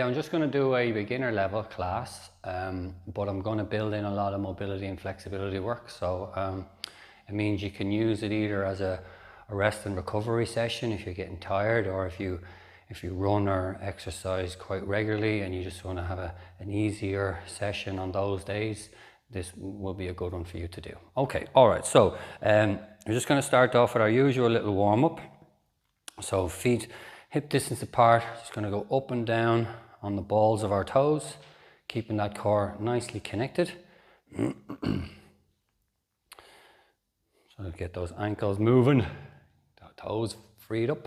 I'm just going to do a beginner level class, but I'm going to build in a lot of mobility and flexibility work. So it means you can use it either as a rest and recovery session if you're getting tired, or if you run or exercise quite regularly and you just want to have an easier session on those days, this will be a good one for you to do. Okay, all right, so we're just going to start off with our usual little warm-up. So feet hip distance apart, just going to go up and down on the balls of our toes, keeping that core nicely connected. So get those ankles moving, toes freed up.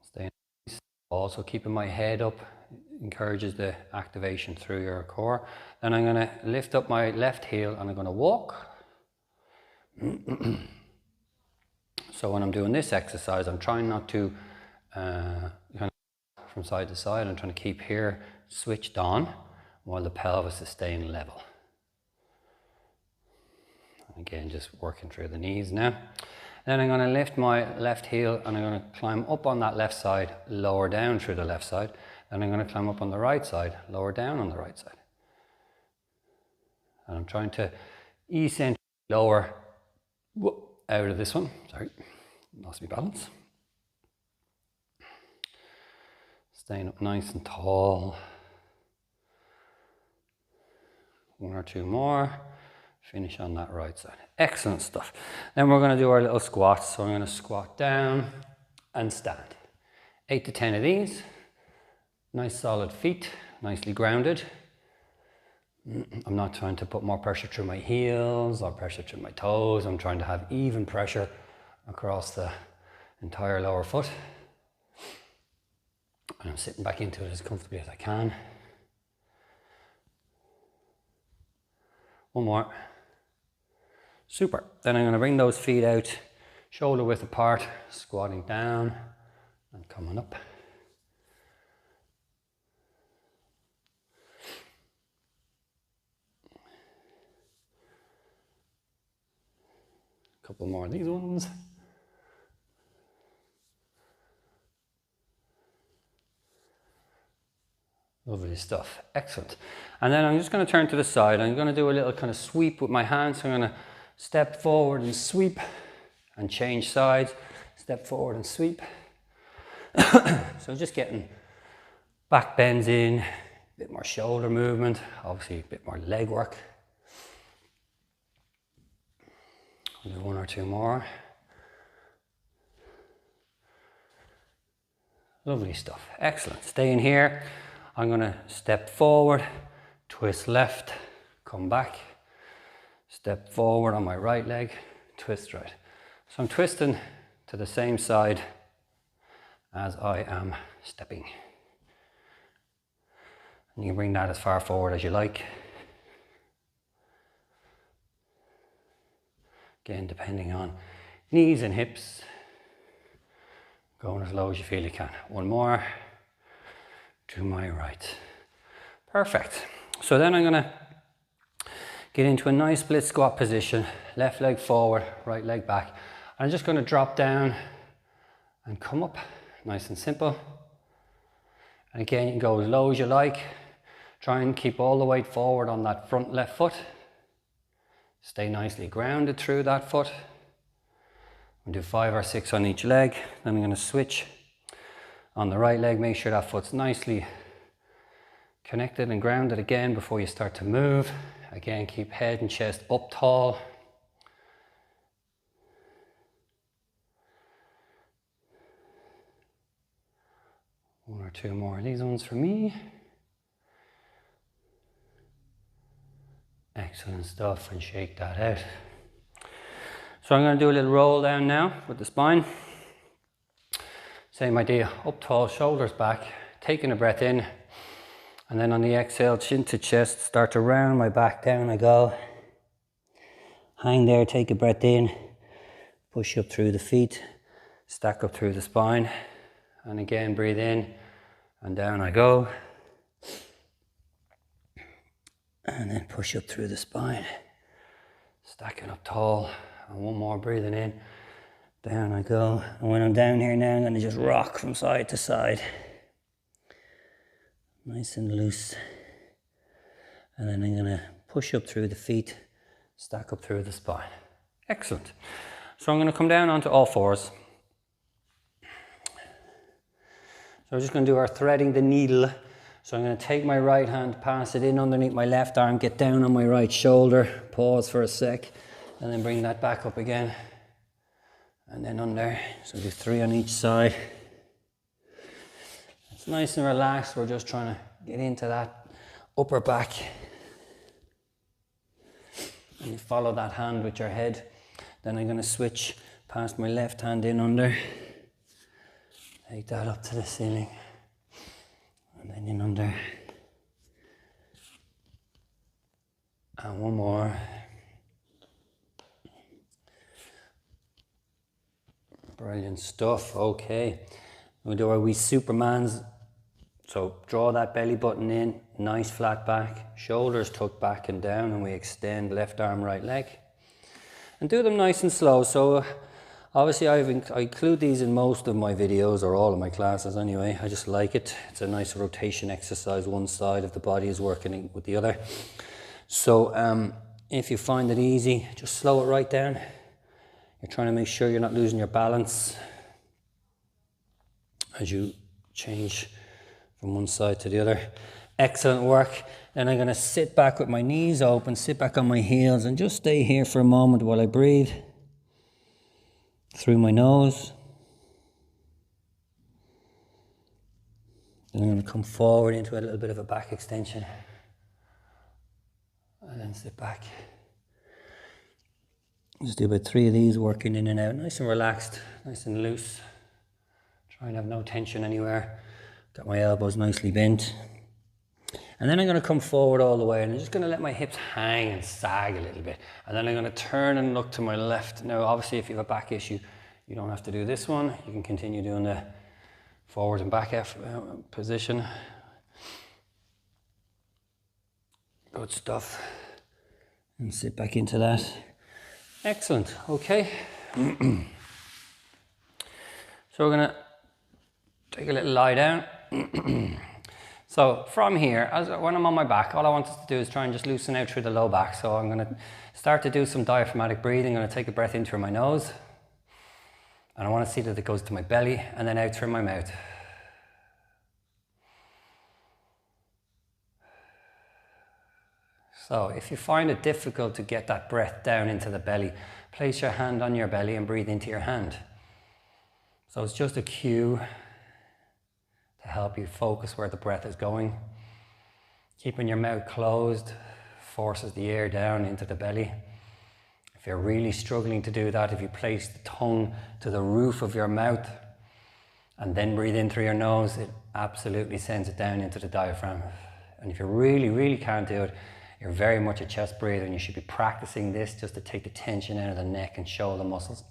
Stay nice. Also keeping my head up encourages the activation through your core. Then I'm going to lift up my left heel and I'm going to walk. So when I'm doing this exercise, I'm trying not to kind of from side to side. I'm trying to keep here switched on while the pelvis is staying level. Again, just working through the knees now. Then I'm going to lift my left heel and I'm going to climb up on that left side, lower down through the left side. Then I'm going to climb up on the right side, lower down on the right side. And I'm trying to eccentrically lower out of this one. Sorry, lost my balance. Staying up nice and tall. One or two more. Finish on that right side. Excellent stuff. Then we're going to do our little squats. So I'm going to squat down and stand. 8 to 10 of these. Nice solid feet, nicely grounded. I'm not trying to put more pressure through my heels or pressure through my toes. I'm trying to have even pressure across the entire lower foot. And I'm sitting back into it as comfortably as I can. One more. Super. Then I'm going to bring those feet out, shoulder width apart, squatting down and coming up. A couple more of these ones. Lovely stuff. Excellent. And then I'm just going to turn to the side. I'm going to do a little kind of sweep with my hands. So I'm going to step forward and sweep and change sides. Step forward and sweep. So just getting back bends in, a bit more shoulder movement, obviously a bit more leg work. I'll do one or two more. Lovely stuff. Excellent. Stay in here. I'm going to step forward, twist left, come back, step forward on my right leg, twist right. So I'm twisting to the same side as I am stepping. And you can bring that as far forward as you like. Again, depending on knees and hips, going as low as you feel you can. One more. To my right. Perfect. So then I'm going to get into a nice split squat position. Left leg forward, right leg back. I'm just going to drop down and come up. Nice and simple. And again, you can go as low as you like. Try and keep all the weight forward on that front left foot. Stay nicely grounded through that foot. We'll do 5 or 6 on each leg. Then I'm going to switch on the right leg. Make sure that foot's nicely connected and grounded again before you start to move. Again, keep head and chest up tall. One or two more of these ones for me. Excellent stuff, and shake that out. So I'm going to do a little roll down now with the spine. Same idea, up tall, shoulders back, taking a breath in, and then on the exhale, chin to chest, start to round my back, down I go. Hang there, take a breath in, push up through the feet, stack up through the spine, and again breathe in, and down I go. And then push up through the spine, stacking up tall, and one more, breathing in, Down I go. And when I'm down here now, I'm going to just rock from side to side. Nice and loose. And then I'm going to push up through the feet, stack up through the spine. Excellent. So I'm going to come down onto all fours. So we're just going to do our threading the needle. So I'm going to take my right hand, pass it in underneath my left arm, get down on my right shoulder, pause for a sec, and then bring that back up again. And then under. So do 3 on each side. It's nice and relaxed. We're just trying to get into that upper back. And you follow that hand with your head. Then I'm going to switch past my left hand in under. Take that up to the ceiling. And then in under. And one more. Brilliant stuff. Okay. We'll do our wee Supermans. So draw that belly button in, nice flat back, shoulders tucked back and down, and we extend left arm, right leg. And do them nice and slow. So obviously I include these in most of my videos, or all of my classes anyway. I just like it. It's a nice rotation exercise. One side of the body is working with the other. So if you find it easy, just slow it right down. You're trying to make sure you're not losing your balance as you change from one side to the other. Excellent work. Then I'm going to sit back with my knees open, sit back on my heels, and just stay here for a moment while I breathe through my nose. Then I'm going to come forward into a little bit of a back extension. And then sit back. Just do about 3 of these, working in and out, nice and relaxed, nice and loose. Try and have no tension anywhere. Got my elbows nicely bent. And then I'm going to come forward all the way, and I'm just going to let my hips hang and sag a little bit. And then I'm going to turn and look to my left. Now, obviously, if you have a back issue, you don't have to do this one. You can continue doing the forward and back position. Good stuff. And sit back into that. Excellent. Okay. So we're going to take a little lie down. So from here, when I'm on my back, all I want us to do is try and just loosen out through the low back. So I'm going to start to do some diaphragmatic breathing. I'm going to take a breath in through my nose. And I want to see that it goes to my belly and then out through my mouth. So if you find it difficult to get that breath down into the belly, place your hand on your belly and breathe into your hand. So it's just a cue to help you focus where the breath is going. Keeping your mouth closed forces the air down into the belly. If you're really struggling to do that, if you place the tongue to the roof of your mouth and then breathe in through your nose, it absolutely sends it down into the diaphragm. And if you really, really can't do it, you're very much a chest breather, and you should be practicing this just to take the tension out of the neck and shoulder muscles.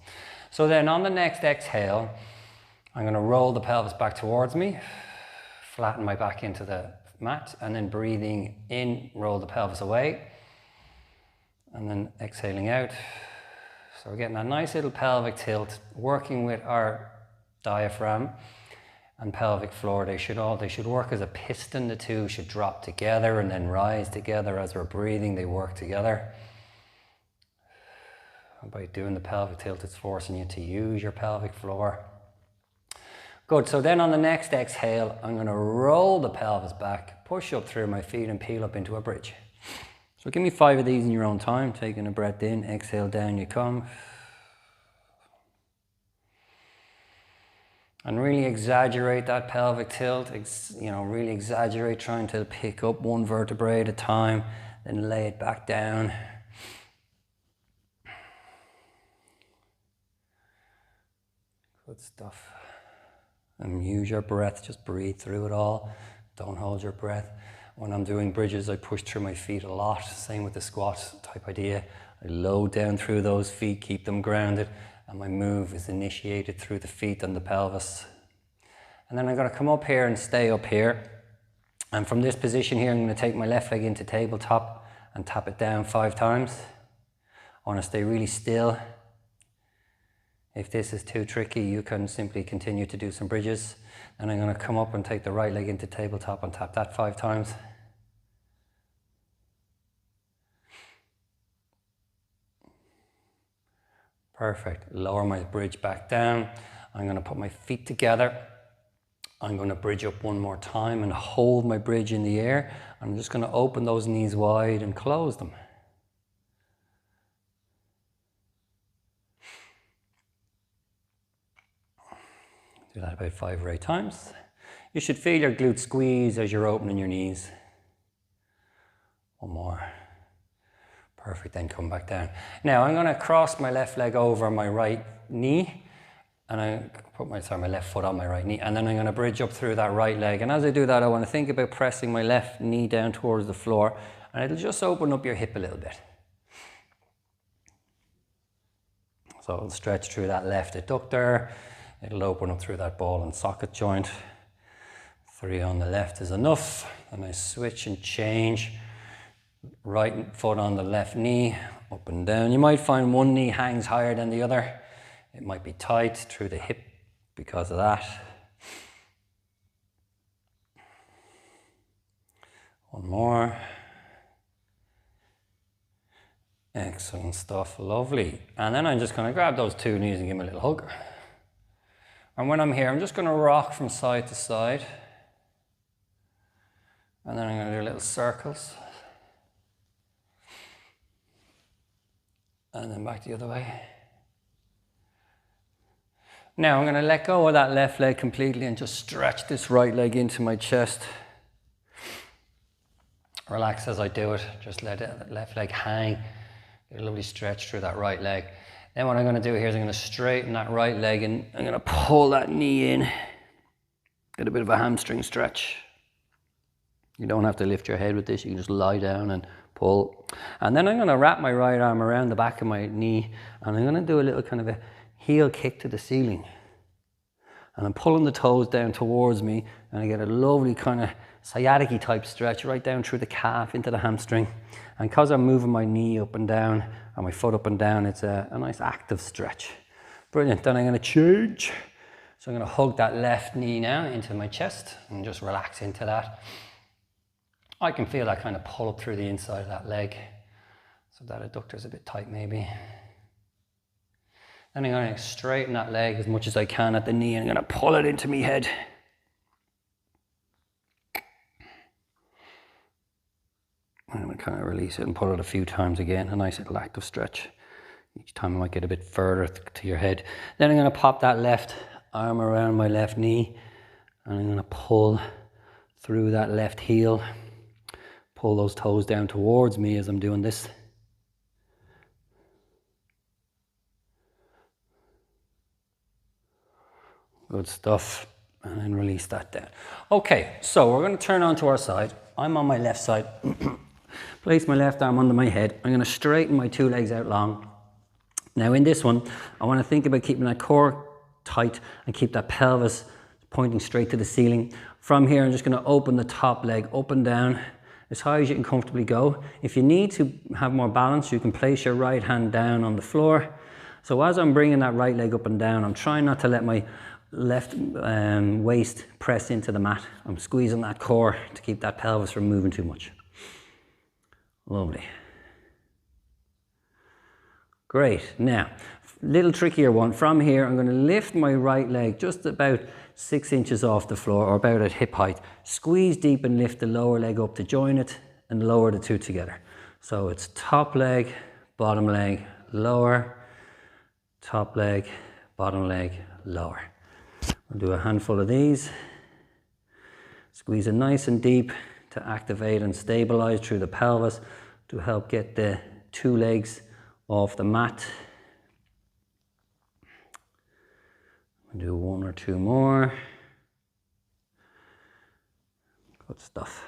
So then on the next exhale, I'm going to roll the pelvis back towards me, flatten my back into the mat, and then breathing in, roll the pelvis away, and then exhaling out. So we're getting a nice little pelvic tilt, working with our diaphragm and pelvic floor. They should work as a piston. The two should drop together and then rise together. As we're breathing, they work together. And by doing the pelvic tilt, it's forcing you to use your pelvic floor. Good. So then on the next exhale, I'm going to roll the pelvis back, push up through my feet, and peel up into a bridge. So give me 5 of these in your own time. Taking a breath in, exhale, down you come. And really exaggerate that pelvic tilt, really exaggerate trying to pick up one vertebrae at a time, then lay it back down. Good stuff. And use your breath, just breathe through it all. Don't hold your breath. When I'm doing bridges, I push through my feet a lot. Same with the squat type idea. I load down through those feet, keep them grounded. And my move is initiated through the feet and the pelvis. And then I'm going to come up here and stay up here. And from this position here, I'm going to take my left leg into tabletop and tap it down 5 times. I want to stay really still If this is too tricky, you can simply continue to do some bridges. And I'm going to come up and take the right leg into tabletop and tap that 5 times. Perfect. Lower my bridge back down. I'm going to put my feet together. I'm going to bridge up one more time and hold my bridge in the air. I'm just going to open those knees wide and close them. Do that about 5 or 8 times. You should feel your glutes squeeze as you're opening your knees. One more. Perfect, then come back down. Now I'm going to cross my left leg over my right knee, and I put my left foot on my right knee, and then I'm going to bridge up through that right leg. And as I do that, I want to think about pressing my left knee down towards the floor, and it'll just open up your hip a little bit. So it'll stretch through that left adductor. It'll open up through that ball and socket joint. 3 on the left is enough. Then I switch and change. Right foot on the left knee, up and down. You might find one knee hangs higher than the other. It might be tight through the hip because of that. One more. Excellent stuff, lovely. And then I'm just going to grab those 2 knees and give them a little hug. And when I'm here, I'm just going to rock from side to side. And then I'm going to do little circles. And then back the other way. Now I'm going to let go of that left leg completely and just stretch this right leg into my chest. Relax as I do it. Just let that left leg hang. Get a lovely stretch through that right leg. Then what I'm going to do here is I'm going to straighten that right leg and I'm going to pull that knee in. Get a bit of a hamstring stretch. You don't have to lift your head with this. You can just lie down and pull. And then I'm going to wrap my right arm around the back of my knee and I'm going to do a little kind of a heel kick to the ceiling. And I'm pulling the toes down towards me and I get a lovely kind of sciatic-y type stretch right down through the calf into the hamstring. And because I'm moving my knee up and down and my foot up and down, it's a nice active stretch. Brilliant. Then I'm going to change. So I'm going to hug that left knee now into my chest and just relax into that. I can feel that kind of pull up through the inside of that leg. So that adductor's a bit tight maybe. Then I'm going to straighten that leg as much as I can at the knee and I'm going to pull it into my head. I'm going to kind of release it and pull it a few times again. A nice little active stretch. Each time I might get a bit further to your head. Then I'm going to pop that left arm around my left knee and I'm going to pull through that left heel. Pull those toes down towards me as I'm doing this. Good stuff. And then release that down. Okay, so we're going to turn onto our side. I'm on my left side. Place my left arm under my head. I'm going to straighten my 2 legs out long. Now in this one, I want to think about keeping that core tight and keep that pelvis pointing straight to the ceiling. From here, I'm just going to open the top leg up and down as high as you can comfortably go. If you need to have more balance, you can place your right hand down on the floor. So as I'm bringing that right leg up and down, I'm trying not to let my left waist press into the mat. I'm squeezing that core to keep that pelvis from moving too much. Lovely. Great. Now, little trickier one. From here, I'm going to lift my right leg just about 6 inches off the floor or about at hip height. Squeeze deep and lift the lower leg up to join it and lower the 2 together. So it's top leg, lower, top leg, bottom leg, lower. We'll do a handful of these. Squeeze it nice and deep to activate and stabilize through the pelvis to help get the 2 legs off the mat. We'll do 1 or 2 more. Good stuff.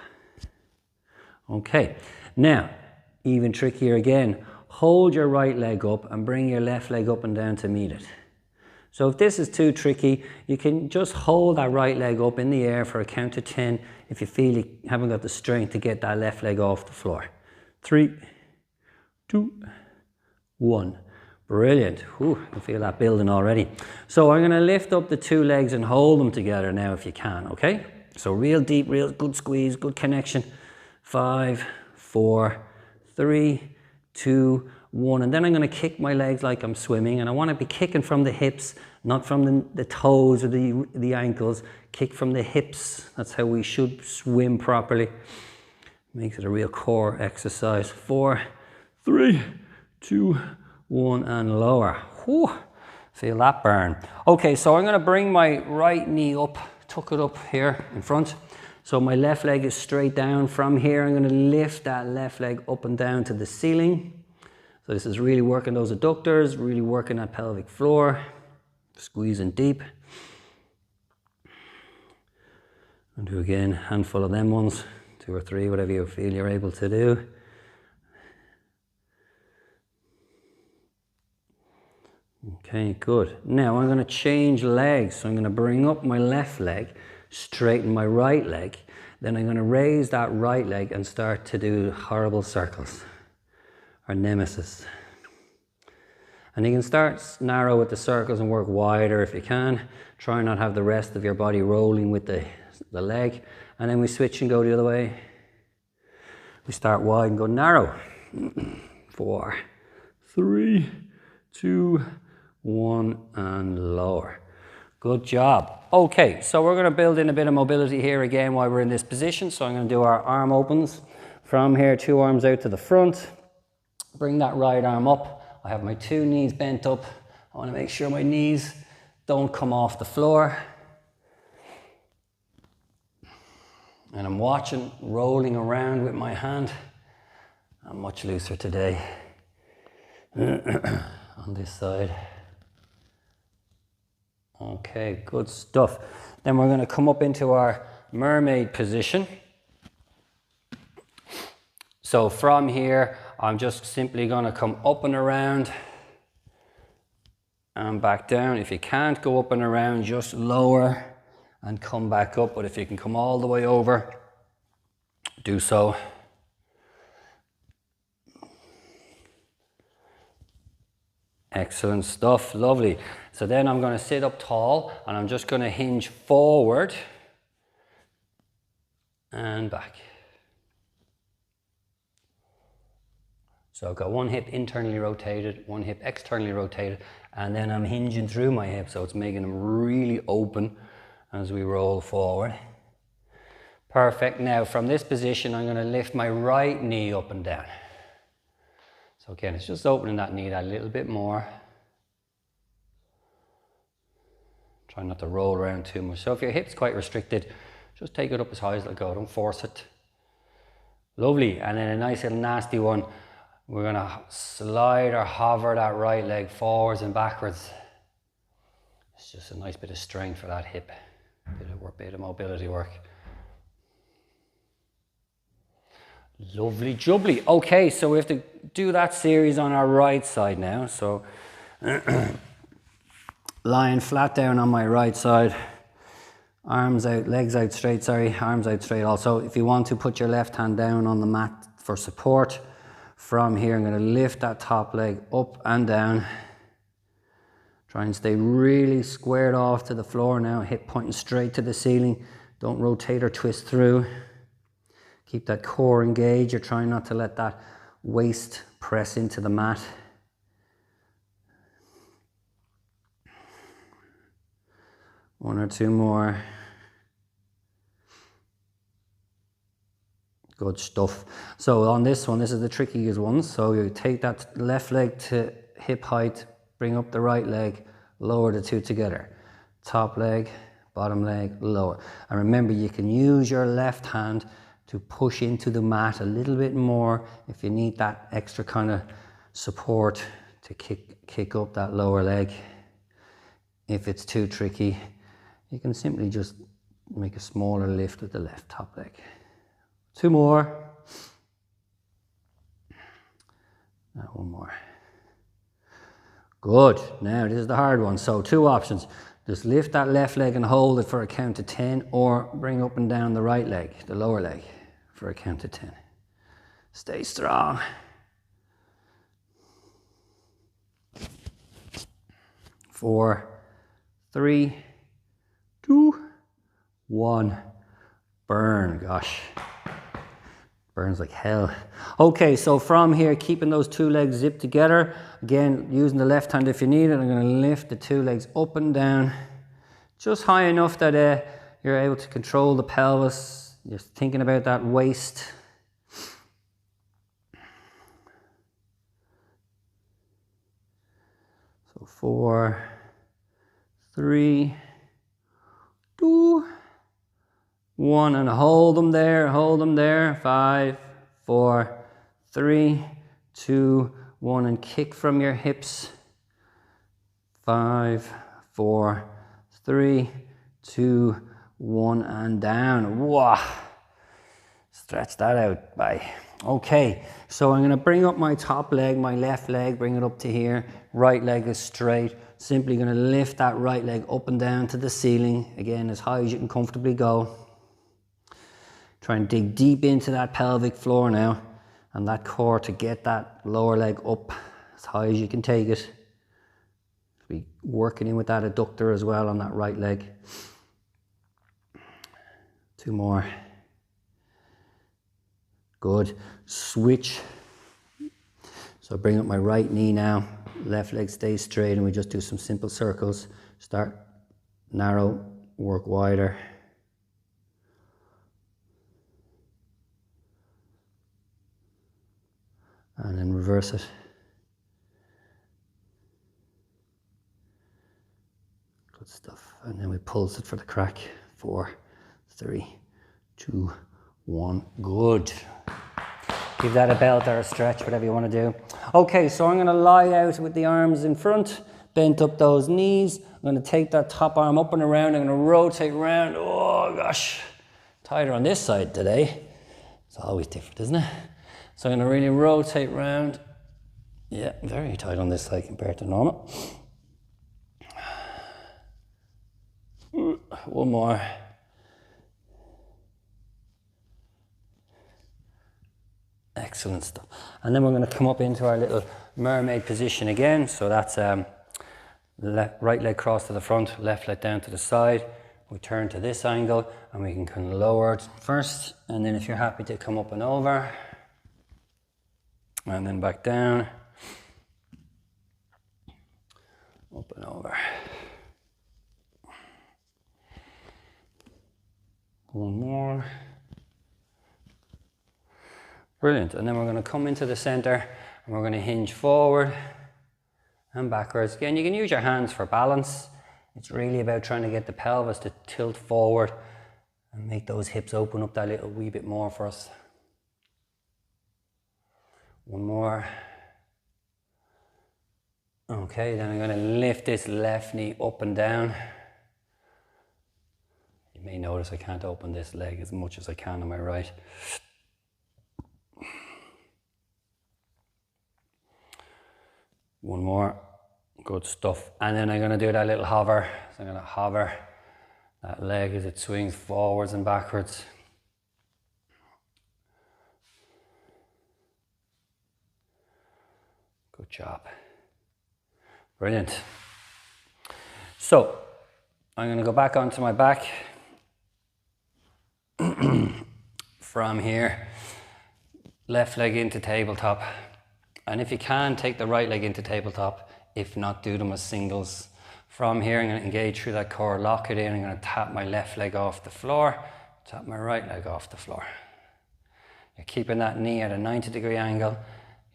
Okay, now, even trickier again. Hold your right leg up and bring your left leg up and down to meet it. So if this is too tricky, you can just hold that right leg up in the air for a count to 10 if you feel you haven't got the strength to get that left leg off the floor. 3, 2, 1. Brilliant. Whew, I feel that building already. So I'm going to lift up the two legs and hold them together now if you can, okay? So real deep, real good squeeze, good connection. 5, 4, 3, 2, 1. And then I'm going to kick my legs like I'm swimming. And I want to be kicking from the hips, not from the toes or the ankles. Kick from the hips. That's how we should swim properly. Makes it a real core exercise. 4, 3, 2, 1, and lower. Whew, feel that burn. Okay, so I'm going to bring my right knee up, tuck it up here in front. So my left leg is straight down. From here, I'm going to lift that left leg up and down to the ceiling. So this is really working those adductors, really working that pelvic floor, squeezing deep. And do again, handful of them ones, 2 or 3, whatever you feel you're able to do. Okay, good. Now I'm going to change legs. So I'm going to bring up my left leg, straighten my right leg. Then I'm going to raise that right leg and start to do horrible circles, or nemesis. And you can start narrow with the circles and work wider if you can. Try not have the rest of your body rolling with the leg. And then we switch and go the other way. We start wide and go narrow. 4, 3, 2, 1, and lower. Good job. Okay, so we're going to build in a bit of mobility here again while we're in this position. So I'm going to do our arm opens. From here, 2 arms out to the front. Bring that right arm up. I have my 2 knees bent up. I want to make sure my knees don't come off the floor. And I'm watching, rolling around with my hand. I'm much looser today on this side. Okay, good stuff. Then we're going to come up into our mermaid position. So from here, I'm just simply going to come up and around and back down. If you can't go up and around, just lower and come back up. But if you can come all the way over, do so. Excellent stuff, lovely. So then I'm going to sit up tall and I'm just going to hinge forward and back. So I've got one hip internally rotated, one hip externally rotated, and then I'm hinging through my hip, so it's making them really open as we roll forward. Perfect. Now from this position, I'm going to lift my right knee up and down. So again, it's just opening that knee a little bit more. Try not to roll around too much. So if your hip's quite restricted, just take it up as high as it'll go. Don't force it. Lovely. And then a nice little nasty one. We're going to slide or hover that right leg forwards and backwards. It's just a nice bit of strength for that hip. Bit of mobility work. Lovely jubbly. Okay, so we have to do that series on our right side now. So lying flat down on my right side, arms out, legs out straight, sorry, arms out straight also. If you want to, put your left hand down on the mat for support. From here, I'm going to lift that top leg up and down. Try and stay really squared off to the floor now, hip pointing straight to the ceiling. Don't rotate or twist through. Keep that core engaged. You're trying not to let that waist press into the mat. One or two more. Good stuff. So on this one, this is the trickiest one. So you take that left leg to hip height, bring up the right leg, lower the two together. Top leg, bottom leg, lower. And remember, you can use your left hand to push into the mat a little bit more if you need that extra kind of support to kick up that lower leg. If it's too tricky, you can simply just make a smaller lift with the left top leg. 2 more. Now 1 more. Good. Now this is the hard one. So 2 options. Just lift that left leg and hold it for a count of 10, or bring up and down the right leg, the lower leg, for a count of 10. Stay strong. 4, 3, 2, 1. Burn, gosh. Burns like hell. Okay, so from here, keeping those two legs zipped together. Again, using the left hand if you need it. I'm going to lift the two legs up and down. Just high enough that you're able to control the pelvis. You're thinking about that waist. So 4, 3, 2, 1, and hold them there. 5, 4, 3, 2, 1, and kick from your hips. 5, 4, 3, 2, 1, and down. Wow. Stretch that out. Bye. Okay, so I'm going to bring up my top leg, my left leg, bring it up to here. Right leg is straight. Simply going to lift that right leg up and down to the ceiling. Again, as high as you can comfortably go. Try and dig deep into that pelvic floor now and that core to get that lower leg up as high as you can take it. Be working in with that adductor as well on that right leg. 2 more. Good. Switch. So bring up my right knee now. Left leg stays straight and we just do some simple circles. Start narrow, work wider. And then reverse it. Good stuff. And then we pulse it for the crack. 4, 3, 2, 1. Good. Give that a belt or a stretch, whatever you want to do. Okay, so I'm going to lie out with the arms in front, bent up those knees. I'm going to take that top arm up and around. I'm going to rotate around. Oh gosh, tighter on this side today. It's always different, isn't it? So I'm going to really rotate around. Yeah, very tight on this side compared to normal. 1 more. Excellent stuff. And then we're going to come up into our little mermaid position again. So that's right leg cross to the front, left leg down to the side. We turn to this angle and we can kind of lower it first. And then if you're happy to come up and over. And then back down. Up and over. 1 more. Brilliant. And then we're going to come into the center and we're going to hinge forward and backwards. Again, you can use your hands for balance. It's really about trying to get the pelvis to tilt forward and make those hips open up that little wee bit more for us. 1 more. Okay, then I'm going to lift this left knee up and down. You may notice I can't open this leg as much as I can on my right. One more. Good stuff. And then I'm going to do that little hover. So I'm going to hover that leg as it swings forwards and backwards. Good job. Brilliant. So I'm going to go back onto my back from here. Left leg into tabletop. And if you can, take the right leg into tabletop. If not, do them as singles. From here, I'm going to engage through that core, lock it in. I'm going to tap my left leg off the floor, tap my right leg off the floor. You're keeping that knee at a 90-degree angle.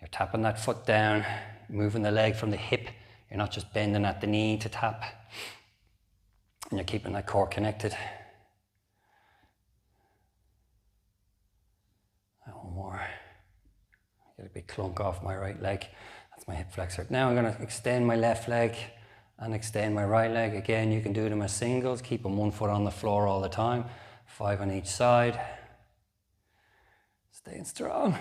You're tapping that foot down, moving the leg from the hip. You're not just bending at the knee to tap. And you're keeping that core connected. One more. Get a big clunk off my right leg. That's my hip flexor. Now I'm going to extend my left leg and extend my right leg. Again, you can do them as singles. Keep them 1 foot on the floor all the time. 5 on each side. Staying strong.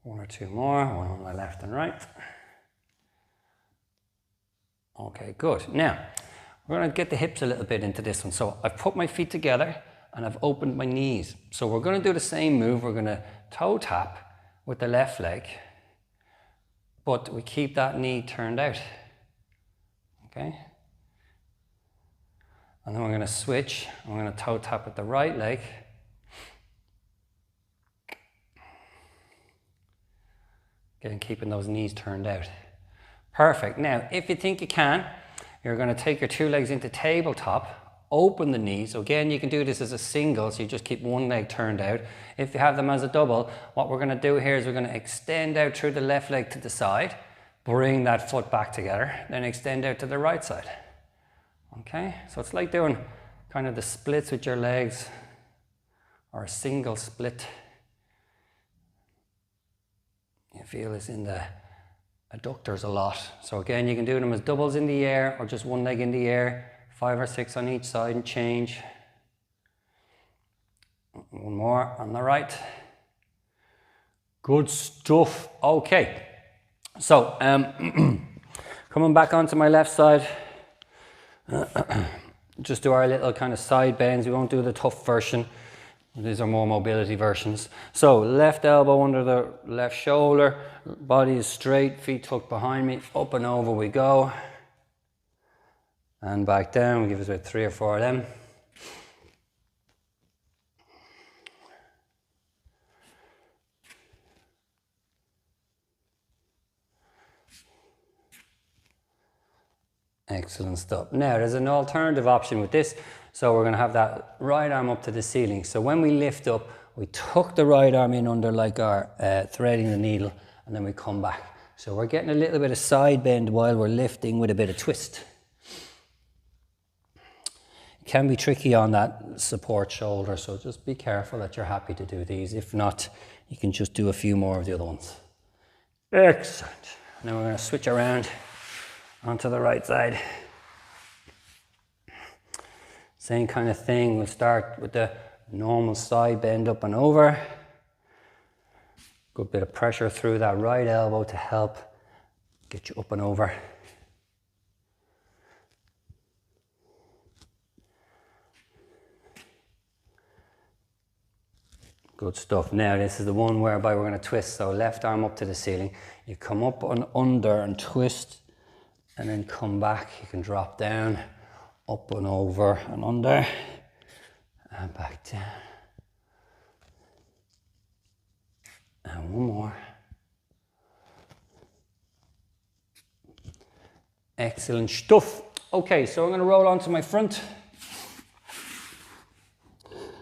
One or two more, one on my left and right. Okay, good. Now, we're going to get the hips a little bit into this one. So I've put my feet together and I've opened my knees. So we're going to do the same move. We're going to toe tap with the left leg, but we keep that knee turned out. Okay? And then we're going to switch. I'm going to toe tap with the right leg. Again, keeping those knees turned out. Perfect. Now, if you think you can, you're going to take your two legs into tabletop, open the knees. So again, you can do this as a single, so you just keep one leg turned out. If you have them as a double, what we're going to do here is we're going to extend out through the left leg to the side, bring that foot back together, then extend out to the right side. Okay, so it's like doing kind of the splits with your legs, or a single split. You feel this in the adductors a lot. So again, you can do them as doubles in the air or just one leg in the air, 5 or 6 on each side and change. One more on the right. Good stuff. Okay, so coming back onto my left side, just do our little kind of side bends. We won't do the tough version. These are more mobility versions. So left elbow under the left shoulder, body is straight, feet tucked behind me, up and over we go. And back down, we give us about 3 or 4 of them. Excellent stuff. Now there's an alternative option with this. So we're going to have that right arm up to the ceiling. So when we lift up, we tuck the right arm in under like our threading the needle, and then we come back. So we're getting a little bit of side bend while we're lifting with a bit of twist. It can be tricky on that support shoulder, so just be careful that you're happy to do these. If not, you can just do a few more of the other ones. Excellent. Now we're going to switch around onto the right side. Same kind of thing. We'll start with the normal side bend up and over. Good bit of pressure through that right elbow to help get you up and over. Good stuff. Now this is the one whereby we're going to twist. So left arm up to the ceiling. You come up and under and twist, and then come back. You can drop down, up and over and under, and back down. And one more. Excellent stuff. Okay, so I'm going to roll onto my front.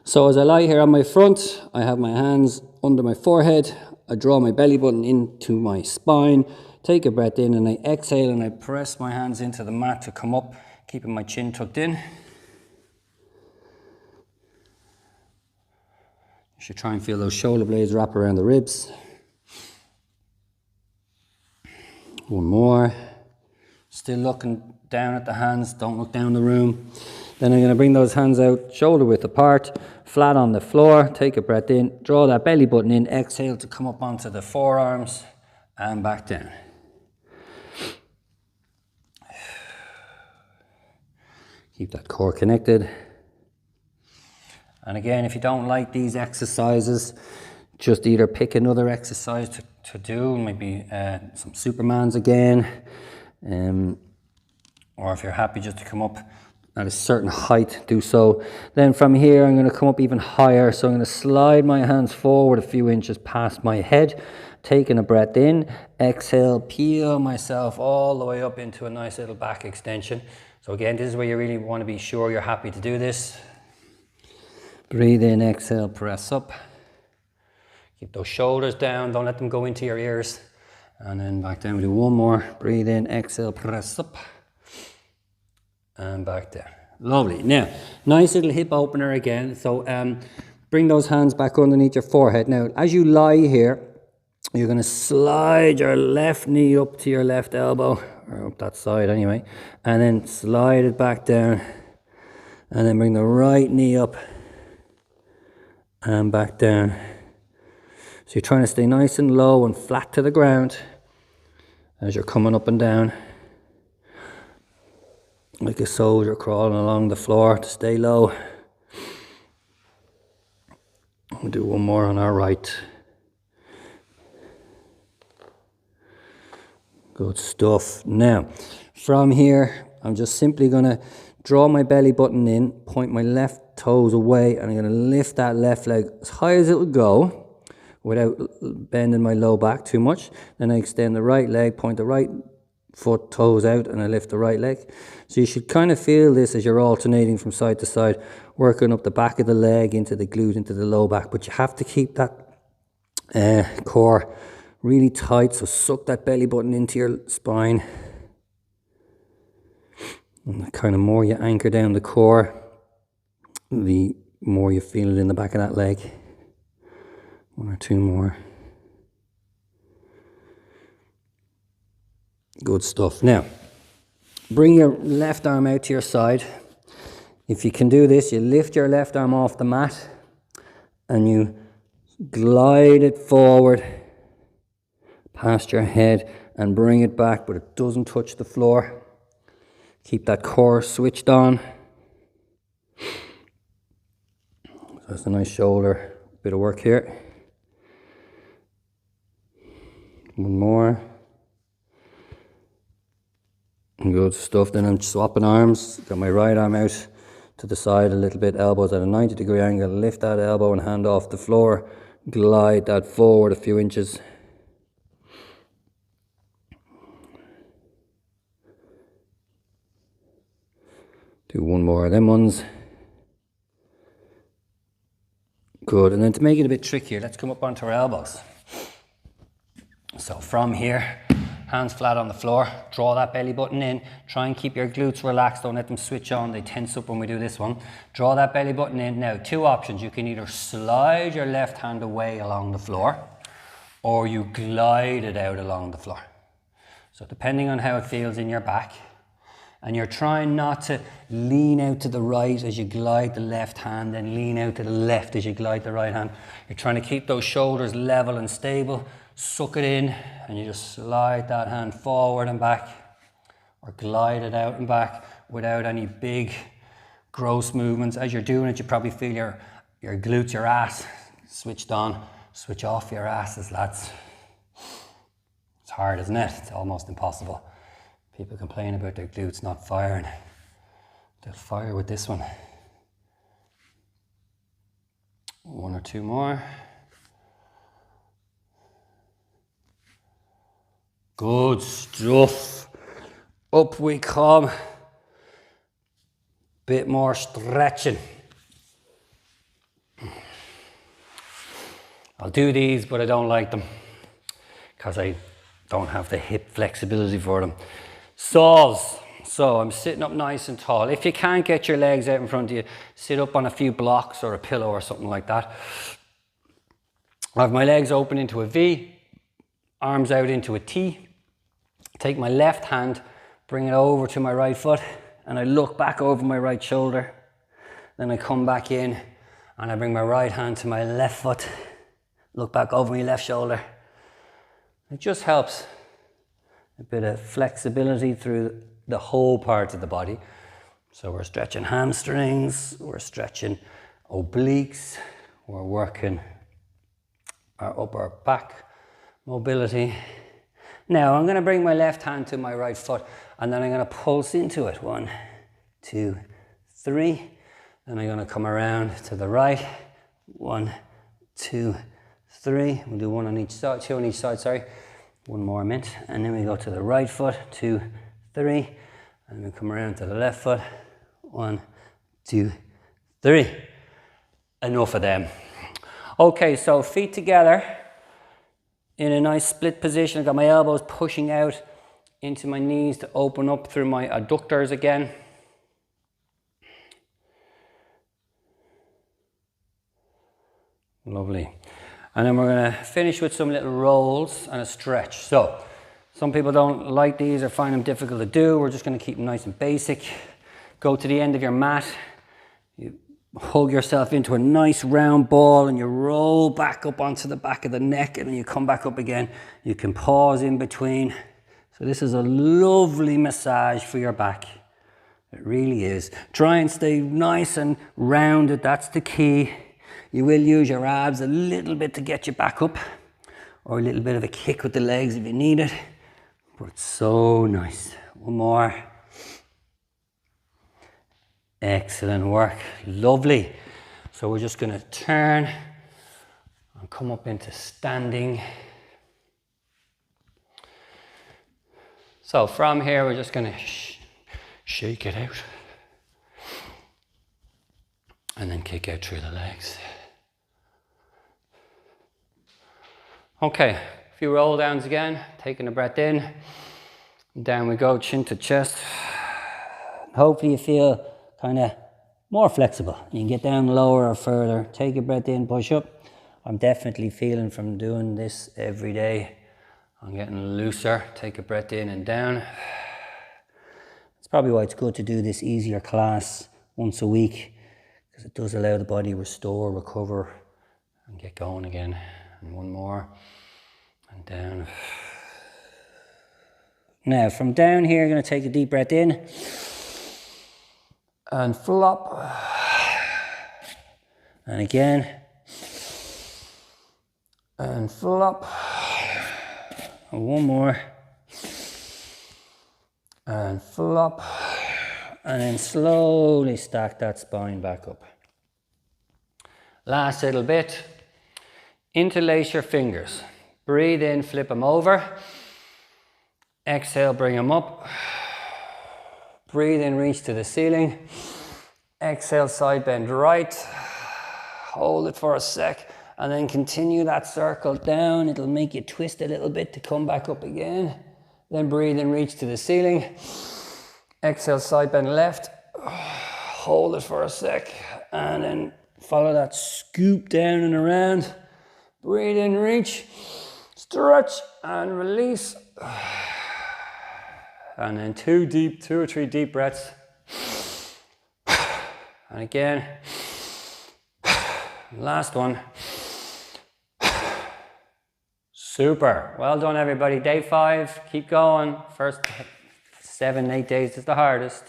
So as I lie here on my front, I have my hands under my forehead. I draw my belly button into my spine. Take a breath in and I exhale and I press my hands into the mat to come up, keeping my chin tucked in. You should try and feel those shoulder blades wrap around the ribs. One more. Still looking down at the hands, don't look down the room. Then I'm going to bring those hands out, shoulder width apart, flat on the floor. Take a breath in, draw that belly button in, exhale to come up onto the forearms and back down. Keep that core connected. And again, if you don't like these exercises, just either pick another exercise to do, maybe some Supermans again, or if you're happy just to come up at a certain height, do so. Then from here, I'm going to come up even higher. So I'm going to slide my hands forward a few inches past my head, taking a breath in, exhale, peel myself all the way up into a nice little back extension. So again, this is where you really want to be sure you're happy to do this. Breathe in, exhale, press up. Keep those shoulders down, don't let them go into your ears. And then back down, we do one more. Breathe in, exhale, press up. And back down. Lovely. Now, nice little hip opener again. So bring those hands back underneath your forehead. Now, as you lie here, you're going to slide your left knee up to your left elbow, or up that side anyway, and then slide it back down, and then bring the right knee up and back down. So you're trying to stay nice and low and flat to the ground as you're coming up and down, like a soldier crawling along the floor to stay low. do one more on our right. Good stuff. Now, from here, I'm just simply going to draw my belly button in, point my left toes away, and I'm going to lift that left leg as high as it will go without bending my low back too much. Then I extend the right leg, point the right foot, toes out, and I lift the right leg. So you should kind of feel this as you're alternating from side to side, working up the back of the leg into the glute, into the low back. But you have to keep that core really tight, so suck that belly button into your spine. And the kind of more you anchor down the core, the more you feel it in the back of that leg. One or two more. Good stuff. Now, bring your left arm out to your side. If you can do this, you lift your left arm off the mat and you glide it forward past your head and bring it back, but it doesn't touch the floor. Keep that core switched on. So that's a nice shoulder bit of work here. One more. Good stuff. Then I'm swapping arms. Got my right arm out to the side a little bit, elbows at a 90-degree angle. Lift that elbow and hand off the floor. Glide that forward a few inches. Do one more of them ones. Good. And then to make it a bit trickier, let's come up onto our elbows. So from here, hands flat on the floor, draw that belly button in, try and keep your glutes relaxed, don't let them switch on, they tense up when we do this one. Draw that belly button in. Now, two options, you can either slide your left hand away along the floor, or you glide it out along the floor. So depending on how it feels in your back, and you're trying not to lean out to the right as you glide the left hand, then lean out to the left as you glide the right hand. You're trying to keep those shoulders level and stable. Suck it in, and you just slide that hand forward and back, or glide it out and back without any big, gross movements. As you're doing it, you probably feel your glutes, your ass switched on. Switch off your asses, lads. It's hard, isn't it? It's almost impossible. People complain about their glutes not firing. They'll fire with this one. One or two more. Good stuff. Up we come. Bit more stretching. I'll do these, but I don't like them because I don't have the hip flexibility for them. Saws. So I'm sitting up nice and tall. If you can't get your legs out in front of you, sit up on a few blocks or a pillow or something like that. I have my legs open into a V, arms out into a T. Take my left hand, bring it over to my right foot, and I look back over my right shoulder. Then I come back in and I bring my right hand to my left foot, look back over my left shoulder. It just helps a bit of flexibility through the whole part of the body. So we're stretching hamstrings, we're stretching obliques, we're working our upper back mobility. Now I'm going to bring my left hand to my right foot and then I'm going to pulse into it. 1, 2, 3. Then I'm going to come around to the right. 1, 2, 3. We'll do one on each side, two on each side, sorry. One more minute. And then we go to the right foot. 2, 3. And we come around to the left foot. 1, 2, 3. Enough of them. Okay, so feet together in a nice split position. I've got my elbows pushing out into my knees to open up through my adductors again. Lovely. And then we're going to finish with some little rolls and a stretch. So some people don't like these or find them difficult to do. We're just going to keep them nice and basic. Go to the end of your mat. You hug yourself into a nice round ball and you roll back up onto the back of the neck and then you come back up again. You can pause in between. So this is a lovely massage for your back. It really is. Try and stay nice and rounded. That's the key. You will use your abs a little bit to get you back up, or a little bit of a kick with the legs if you need it. But it's so nice. One more. Excellent work. Lovely. So we're just going to turn and come up into standing. So from here, we're just going to shake it out. And then kick out through the legs. Okay, a few roll downs again. Taking a breath in. Down we go, chin to chest. Hopefully you feel kind of more flexible. You can get down lower or further. Take a breath in, push up. I'm definitely feeling from doing this every day, I'm getting looser. Take a breath in and down. It's probably why it's good to do this easier class once a week, because it does allow the body to restore, recover, and get going again. And one more, and down. Now from down here, I'm going to take a deep breath in, and flop, and again, and flop, and one more, and flop, and then slowly stack that spine back up. Last little bit. Interlace your fingers. Breathe in, flip them over. Exhale, bring them up. Breathe in, reach to the ceiling. Exhale, side bend right. Hold it for a sec, and then continue that circle down. It'll make you twist a little bit to come back up again. Then breathe in, reach to the ceiling. Exhale, side bend left. Hold it for a sec, and then follow that scoop down and around. Breathe in, reach, stretch, and release. And then two or three deep breaths. And again. Last one. Super. Well done, everybody. Day 5. Keep going. First 7, 8 days is the hardest.